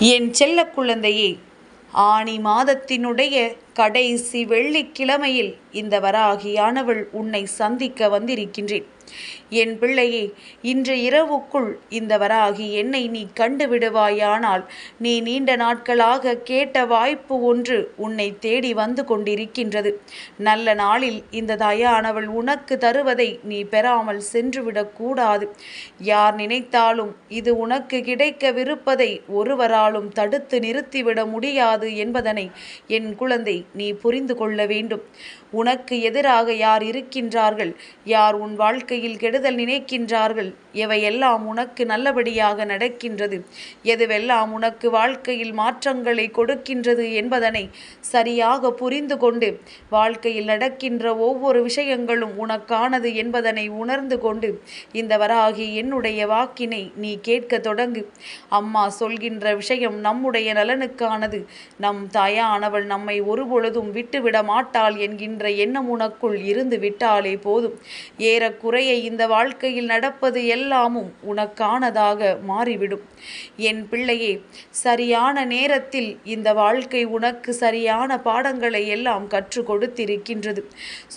என் செல்ல குழந்தையே, ஆனி மாதத்தினுடைய கடைசி வெள்ளிக்கிழமையில் இந்த வராகியானவள் உன்னை சந்திக்க வந்திருக்கின்றேன். என் பிள்ளையே, இன்று இரவுக்குள் இந்த வராகி என்னை நீ கண்டு விடுவாயானால் நீ நீண்ட நாட்களாக கேட்ட வாய்ப்பு ஒன்று உன்னை தேடி வந்து கொண்டிருக்கின்றது. நல்ல நாளில் இந்த தாயானவள் உனக்கு தருவதை நீ பெறாமல் சென்றுவிடக்கூடாது. யார் நினைத்தாலும் இது உனக்கு கிடைக்கவிருப்பதை ஒருவராலும் தடுத்து நிறுத்திவிட முடியாது என்பதனை என் குழந்தை நீ புரிந்து கொள்ள வேண்டும். உனக்கு எதிராக யார் இருக்கின்றார்கள், யார் உன் வாழ்க்கையில் கெடுதல் நினைக்கின்றார்கள், எவையெல்லாம் உனக்கு நல்லபடியாக நடக்கின்றது, எதுவெல்லாம் உனக்கு வாழ்க்கையில் மாற்றங்களை கொடுக்கின்றது என்பதனை சரியாக புரிந்து கொண்டு வாழ்க்கையில் நடக்கின்ற ஒவ்வொரு விஷயங்களும் உனக்கானது என்பதனை உணர்ந்து கொண்டு இந்த வராகி என்னுடைய வாக்கினை நீ கேட்க தொடங்கு. அம்மா சொல்கின்ற விஷயம் நம்முடைய நலனுக்கானது. நம் தாயானவள் நம்மை ஒருபொழுதும் விட்டுவிட மாட்டாள் என்கின்ற எண்ணம் உனக்குள் இருந்து விட்டாலே போதும். ஏறக்குறைய இந்த வாழ்க்கையில் நடப்பது எல்லாமும் உனக்கானதாக மாறிவிடும். என் பிள்ளையே, சரியான நேரத்தில் இந்த வாழ்க்கை உனக்கு சரியான பாடங்களை எல்லாம் கற்றுக் கொடுத்திருக்கின்றது.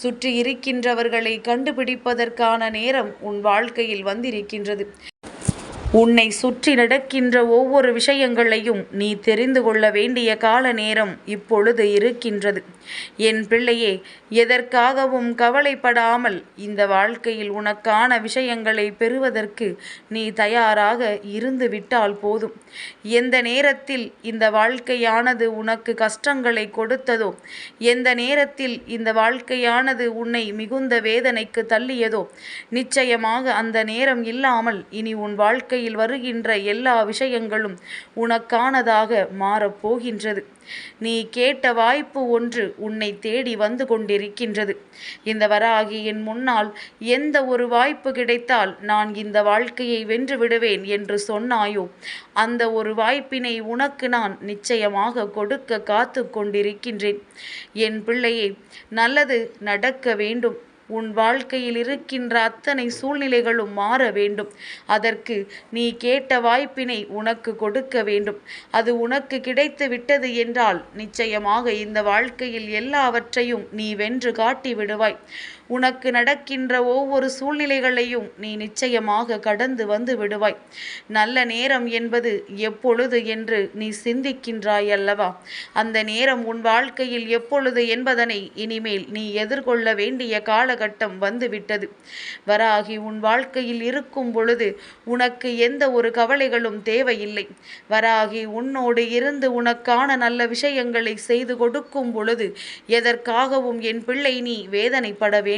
சுற்றி இருக்கின்றவர்களை கண்டுபிடிப்பதற்கான நேரம் உன் வாழ்க்கையில் வந்திருக்கின்றது. உன்னை சுற்றி நடக்கின்ற ஒவ்வொரு விஷயங்களையும் நீ தெரிந்து கொள்ள வேண்டிய கால நேரம் இப்பொழுது இருக்கின்றது. என் பிள்ளையே, எதற்காகவும் கவலைப்படாமல் இந்த வாழ்க்கையில் உனக்கான விஷயங்களை பெறுவதற்கு நீ தயாராக இருந்து விட்டால் போதும். எந்த நேரத்தில் இந்த வாழ்க்கையானது உனக்கு கஷ்டங்களை கொடுத்ததோ, எந்த நேரத்தில் இந்த வாழ்க்கையானது உன்னை மிகுந்த வேதனைக்கு தள்ளியதோ, நிச்சயமாக அந்த நேரம் இல்லாமல் இனி உன் வாழ்க்கை வருகின்ற எல்லா விஷயங்களும் உனக்கானதாக மாறப்போகின்றது. நீ கேட்ட வாய்ப்பு ஒன்று உன்னை தேடி வந்து கொண்டிருக்கின்றது. இந்த வராகி என் முன்னால் எந்த ஒரு வாய்ப்பு கிடைத்தால் நான் இந்த வாழ்க்கையை வென்று விடுவேன் என்று சொன்னாயோ, அந்த ஒரு வாய்ப்பினை உனக்கு நான் நிச்சயமாக கொடுக்க காத்து கொண்டிருக்கின்றேன். என் பிள்ளையே, நல்லது நடக்க வேண்டும். உன் வாழ்க்கையில் இருக்கின்ற அத்தனை சூழ்நிலைகளும் மாற வேண்டும். அதற்கு நீ கேட்ட வாய்ப்பினை உனக்கு கொடுக்க வேண்டும். அது உனக்கு கிடைத்து விட்டது என்றால் நிச்சயமாக இந்த வாழ்க்கையில் எல்லாவற்றையும் நீ வென்று காட்டி விடுவாய். உனக்கு நடக்கின்ற ஒவ்வொரு சூழ்நிலைகளையும் நீ நிச்சயமாக கடந்து வந்து விடுவாய். நல்ல நேரம் என்பது எப்பொழுது என்று நீ சிந்திக்கின்றாய் அல்லவா? அந்த நேரம் உன் வாழ்க்கையில் எப்பொழுது என்பதனை இனிமேல் நீ எதிர்கொள்ள வேண்டிய காலகட்டம் வந்துவிட்டது. வராகி உன் வாழ்க்கையில் இருக்கும் பொழுது உனக்கு எந்த ஒரு கவலைகளும் தேவையில்லை. வராகி உன்னோடு இருந்து உனக்கான நல்ல விஷயங்களை செய்து கொடுக்கும் பொழுது எதற்காகவும் என் பிள்ளை நீ வேதனைப்பட வேண்டாம்.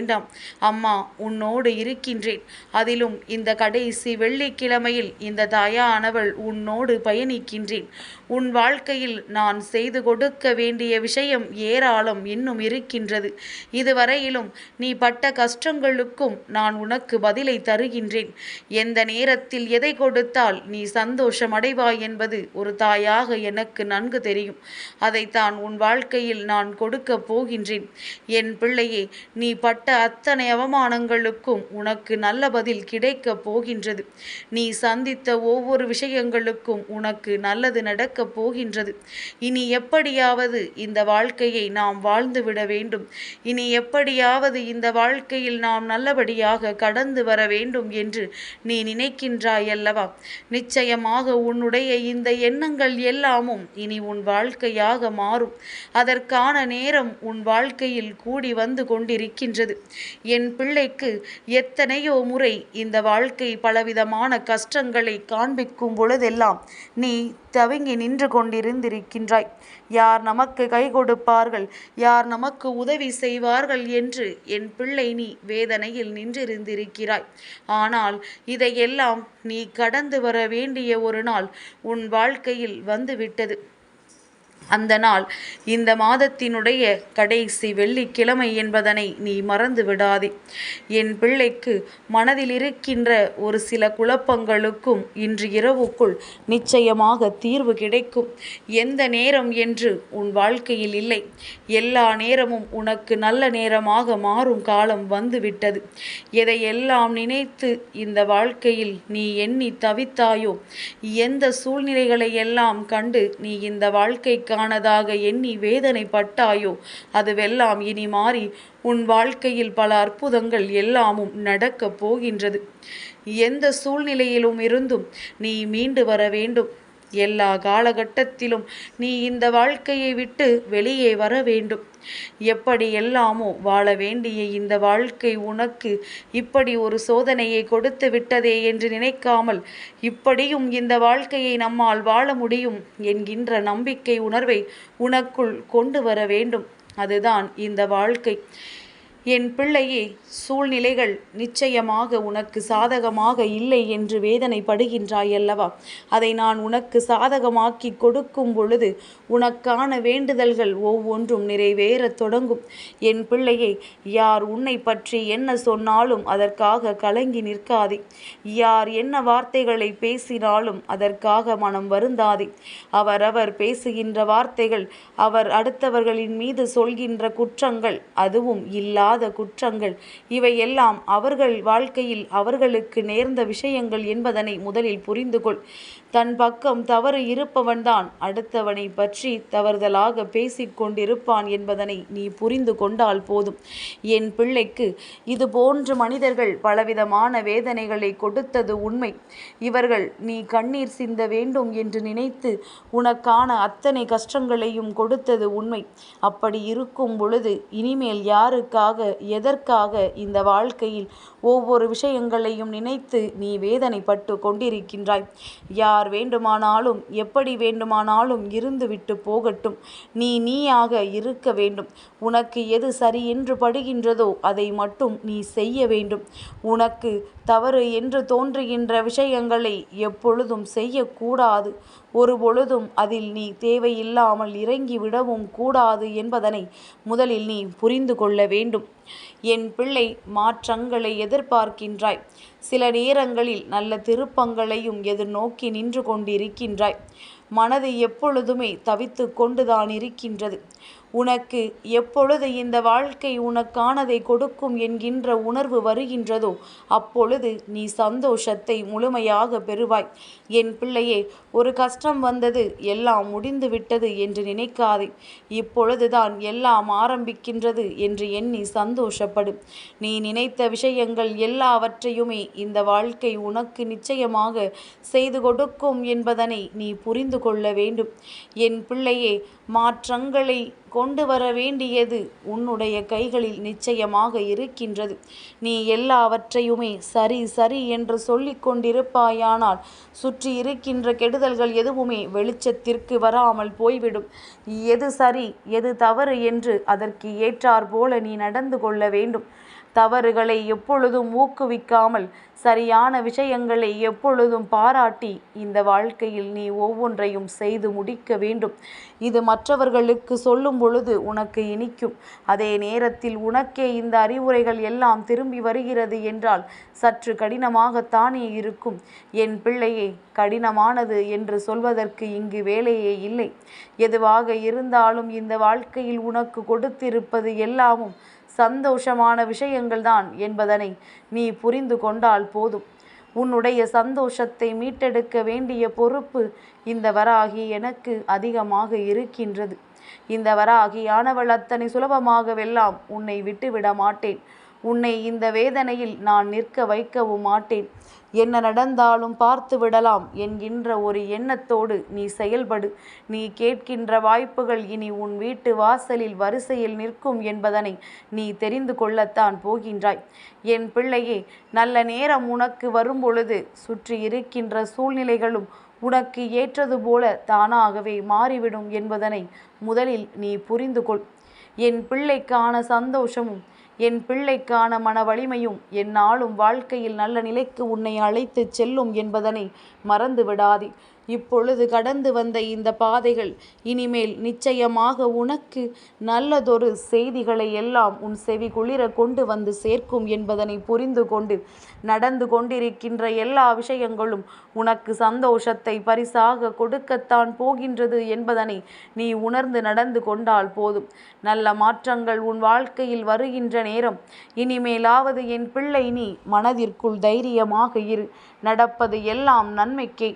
அம்மா உன்னோடு இருக்கின்றேன். அதிலும் இந்த கடைசி வெள்ளிக்கிழமையில் இந்த தாயானவள் உன்னோடு பயணிக்கின்றேன். உன் வாழ்க்கையில் நான் செய்து கொடுக்க வேண்டிய விஷயம் ஏராளம் இன்னும் இருக்கின்றது. இதுவரையிலும் நீ பட்ட கஷ்டங்களுக்கும் நான் உனக்கு பதிலை தருகின்றேன். எந்த நேரத்தில் எதை கொடுத்தால் நீ சந்தோஷம் அடைவாய் என்பது ஒரு தாயாக எனக்கு நன்கு தெரியும். அதைத்தான் உன் வாழ்க்கையில் நான் கொடுக்க போகின்றேன். என் பிள்ளையே, நீ பட்ட அத்தனை அவமானங்களுக்கும் உனக்கு நல்ல பதில் கிடைக்கப் போகின்றது. நீ சந்தித்த ஒவ்வொரு விஷயங்களுக்கும் உனக்கு நல்லது நடக்கப் போகின்றது. இனி எப்படியாவது இந்த வாழ்க்கையை நாம் வாழ்ந்துவிட வேண்டும். இனி எப்படியாவது இந்த வாழ்க்கையில் நாம் நல்லபடியாக கடந்து வர வேண்டும் என்று நீ நினைக்கின்றாய் அல்லவா? நிச்சயமாக உன்னுடைய இந்த எண்ணங்கள் எல்லாமும் இனி உன் வாழ்க்கையாக மாறும். அதற்கான நேரம் உன் வாழ்க்கையில் கூடி வந்து கொண்டிருக்கின்றது. என் பிள்ளைக்கு எத்தனையோ முறை இந்த வாழ்க்கை பலவிதமான கஷ்டங்களை காண்பிக்கும் பொழுதெல்லாம் நீ தவங்கி நின்று கொண்டிருந்திருக்கின்றாய். யார் நமக்கு கை கொடுப்பார்கள், யார் நமக்கு உதவி செய்வார்கள் என்று என் பிள்ளை நீ வேதனையில் நின்றிருந்திருக்கிறாய். ஆனால் இதையெல்லாம் நீ கடந்து வர வேண்டிய ஒரு நாள் உன் வாழ்க்கையில் வந்துவிட்டது. அந்த நாள் இந்த மாதத்தினுடைய கடைசி வெள்ளிக்கிழமை என்பதனை நீ மறந்து விடாதே. என் பிள்ளைக்கு மனதில் இருக்கின்ற ஒரு சில குழப்பங்களுக்கும் இன்று இரவுக்குள் நிச்சயமாக தீர்வு கிடைக்கும். எந்த நேரம் என்று உன் வாழ்க்கையில் இல்லை. எல்லா நேரமும் உனக்கு நல்ல நேரமாக மாறும் காலம் வந்துவிட்டது. எதையெல்லாம் நினைத்து இந்த வாழ்க்கையில் நீ எண்ணி தவித்தாயோ, எந்த சூழ்நிலைகளை எல்லாம் கண்டு நீ இந்த வாழ்க்கைக்கானதாக எண்ணி வேதனைப்பட்டாயோ, அதுவெல்லாம் இனி மாறி உன் வாழ்க்கையில் பல அற்புதங்கள் எல்லாமும் நடக்கப் போகின்றது. எந்த சூழ்நிலையிலும் இருந்தும் நீ மீண்டு வர வேண்டும். எல்லா காலகட்டத்திலும் நீ இந்த வாழ்க்கையை விட்டு வெளியே வர வேண்டும். எப்படி எல்லாமோ வாழ வேண்டிய இந்த வாழ்க்கை உனக்கு இப்படி ஒரு சோதனையை கொடுத்து விட்டதே என்று நினைக்காமல், இப்படியும் இந்த வாழ்க்கையை நம்மால் வாழ முடியும் என்கின்ற நம்பிக்கை உணர்வை உனக்குள் கொண்டு வர வேண்டும். அதுதான் இந்த வாழ்க்கை. என் பிள்ளையே, சூழ்நிலைகள் நிச்சயமாக உனக்கு சாதகமாக இல்லை என்று வேதனைப்படுகின்றாய் அல்லவா? அதை நான் உனக்கு சாதகமாக்கி கொடுக்கும் பொழுது உனக்கான வேண்டுதல்கள் ஒவ்வொன்றும் நிறைவேறத் தொடங்கும். என் பிள்ளையே, யார் உன்னை பற்றி என்ன சொன்னாலும் அதற்காக கலங்கி நிற்காதே. யார் என்ன வார்த்தைகளை பேசினாலும் அதற்காக மனம் வருந்தாதே. அவரவர் பேசுகின்ற வார்த்தைகள், அவர் அடுத்தவர்களின் மீது சொல்கின்ற குற்றங்கள், அதுவும் இல்லாத குற்றங்கள், இவையெல்லாம் அவர்கள் வாழ்க்கையில் அவர்களுக்கு நேர்ந்த விஷயங்கள் என்பதனை முதலில் புரிந்து கொள். தன் பக்கம் தவறு இருப்பவன்தான் அடுத்தவனை பற்றி தவறுதலாக பேசிக்கொண்டிருப்பான் என்பதனை நீ புரிந்து கொண்டால் போதும். என் பிள்ளைக்கு இது போன்ற மனிதர்கள் பலவிதமான வேதனைகளை கொடுத்தது உண்மை. இவர்கள் நீ கண்ணீர் சிந்த வேண்டும் என்று நினைத்து உனக்கான அத்தனை கஷ்டங்களையும் கொடுத்தது உண்மை. அப்படி இருக்கும் பொழுது இனிமேல் யாருக்காக, எதற்காக இந்த வாழ்க்கையில் ஒவ்வொரு விஷயங்களையும் நினைத்து நீ வேதனைப்பட்டு கொண்டிருக்கின்றாய்? யார் வேண்டுமானாலும் எப்படி வேண்டுமானாலும் இருந்துவிட்டு போகட்டும். நீயாக இருக்க வேண்டும். உனக்கு எது சரி என்று படுகின்றதோ அதை மட்டும் நீ செய்ய வேண்டும். உனக்கு தவறு என்று தோன்றுகின்ற விஷயங்களை எப்பொழுதும் செய்யக்கூடாது. ஒருபொழுதும் அதில் நீ தேவையில்லாமல் இறங்கி விடவும் கூடாது என்பதனை முதலில் நீ புரிந்து கொள்ள வேண்டும். என் பிள்ளை, மாற்றங்களை எதிர்பார்க்கின்றாய். சில நேரங்களில் நல்ல திருப்பங்களையும் எதிர்நோக்கி நின்று கொண்டிருக்கின்றாய். மனது எப்பொழுதுமே தவித்து கொண்டுதான் இருக்கின்றது. உனக்கு எப்பொழுது இந்த வாழ்க்கை உனக்கானதை கொடுக்கும் என்கின்ற உணர்வு வருகின்றதோ அப்பொழுது நீ சந்தோஷத்தை முழுமையாக பெறுவாய். என் பிள்ளையே, ஒரு கஷ்டம் வந்தது, எல்லாம் முடிந்து விட்டது என்று நினைக்காதே. இப்பொழுதுதான் எல்லாம் ஆரம்பிக்கின்றது என்று எண்ணி சந்தோஷப்படும். நீ நினைத்த விஷயங்கள் எல்லாவற்றையுமே இந்த வாழ்க்கை உனக்கு நிச்சயமாக செய்து கொடுக்கும் என்பதனை நீ புரிந்து கொள்ள வேண்டும். என் பிள்ளையே, மாற்றங்களை கொண்டு வர வேண்டியது உன்னுடைய கைகளில் நிச்சயமாக இருக்கின்றது. நீ எல்லாவற்றையுமே சரி சரி என்று சொல்லிக் கொண்டிருப்பாயானால் சுற்றி இருக்கின்ற கெடுதல்கள் எதுவுமே வெளிச்சத்திற்கு வராமல் போய்விடும். எது சரி எது தவறு என்று அதற்கு ஏற்றாற் போல நீ நடந்து கொள்ள வேண்டும். தவறுகளை எப்பொழுதும் ஊக்குவிக்காமல் சரியான விஷயங்களை எப்பொழுதும் பாராட்டி இந்த வாழ்க்கையில் நீ ஒவ்வொன்றையும் செய்து முடிக்க வேண்டும். இது மற்றவர்களுக்கு சொல்லும் பொழுது உனக்கு இனிக்கும். அதே நேரத்தில் உனக்கே இந்த அறிவுரைகள் எல்லாம் திரும்பி வருகிறது என்றால் சற்று கடினமாகத்தானே இருக்கும். என் பிள்ளையே, கடினமானது என்று சொல்வதற்கு இங்கு வேலையே இல்லை. எதுவாக இருந்தாலும் இந்த வாழ்க்கையில் உனக்கு கொடுத்திருப்பது எல்லாமும் சந்தோஷமான விஷயங்கள்தான் என்பதனை நீ புரிந்து கொண்டால் போதும். உன்னுடைய சந்தோஷத்தை மீட்டெடுக்க வேண்டிய பொறுப்பு இந்த வராகி எனக்கு அதிகமாக இருக்கின்றது. இந்த வராகியானவள் அத்தனை சுலபமாகவெல்லாம் உன்னை விட்டுவிட மாட்டேன். உன்னை இந்த வேதனையில் நான் நிற்க வைக்கவும் மாட்டேன். என்ன நடந்தாலும் பார்த்து விடலாம் என்கின்ற ஒரு எண்ணத்தோடு நீ செயல்படு. நீ கேட்கின்ற வாய்ப்புகள் இனி உன் வீட்டு வாசலில் வரிசையில் நிற்கும் என்பதனை நீ தெரிந்து கொள்ளத்தான் போகின்றாய். என் பிள்ளையே, நல்ல நேரம் உனக்கு வரும்பொழுது சுற்றி இருக்கின்ற சூழ்நிலைகளும் உனக்கு ஏற்றது போல தானாகவே மாறிவிடும் என்பதனை முதலில் நீ புரிந்து கொள். என் பிள்ளைக்கான சந்தோஷமும் என் பிள்ளைக்கான மன வலிமையும் எந்நாளும் வாழ்க்கையில் நல்ல நிலைக்கு உன்னை அழைத்து செல்லும் என்பதனை மறந்து விடாதே. இப்பொழுது கடந்து வந்த இந்த பாதைகள் இனிமேல் நிச்சயமாக உனக்கு நல்லதொரு செய்திகளை எல்லாம் உன் செவி குளிர கொண்டு வந்து சேர்க்கும் என்பதனை புரிந்து கொண்டு நடந்து கொண்டிருக்கின்ற எல்லா விஷயங்களும் உனக்கு சந்தோஷத்தை பரிசாக கொடுக்கத்தான் போகின்றது என்பதனை நீ உணர்ந்து நடந்து கொண்டால் போதும். நல்ல மாற்றங்கள் உன் வாழ்க்கையில் வருகின்ற நேரம். இனிமேலாவது என் பிள்ளை நீ மனதிற்குள் தைரியமாக இரு. நடப்பது எல்லாம் நன்மைக்கே.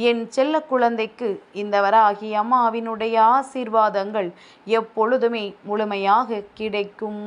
என் செல்ல குழந்தைக்கு இந்த வராகி அம்மாவினுடைய ஆசீர்வாதங்கள் எப்பொழுதுமே முழுமையாக கிடைக்கும்.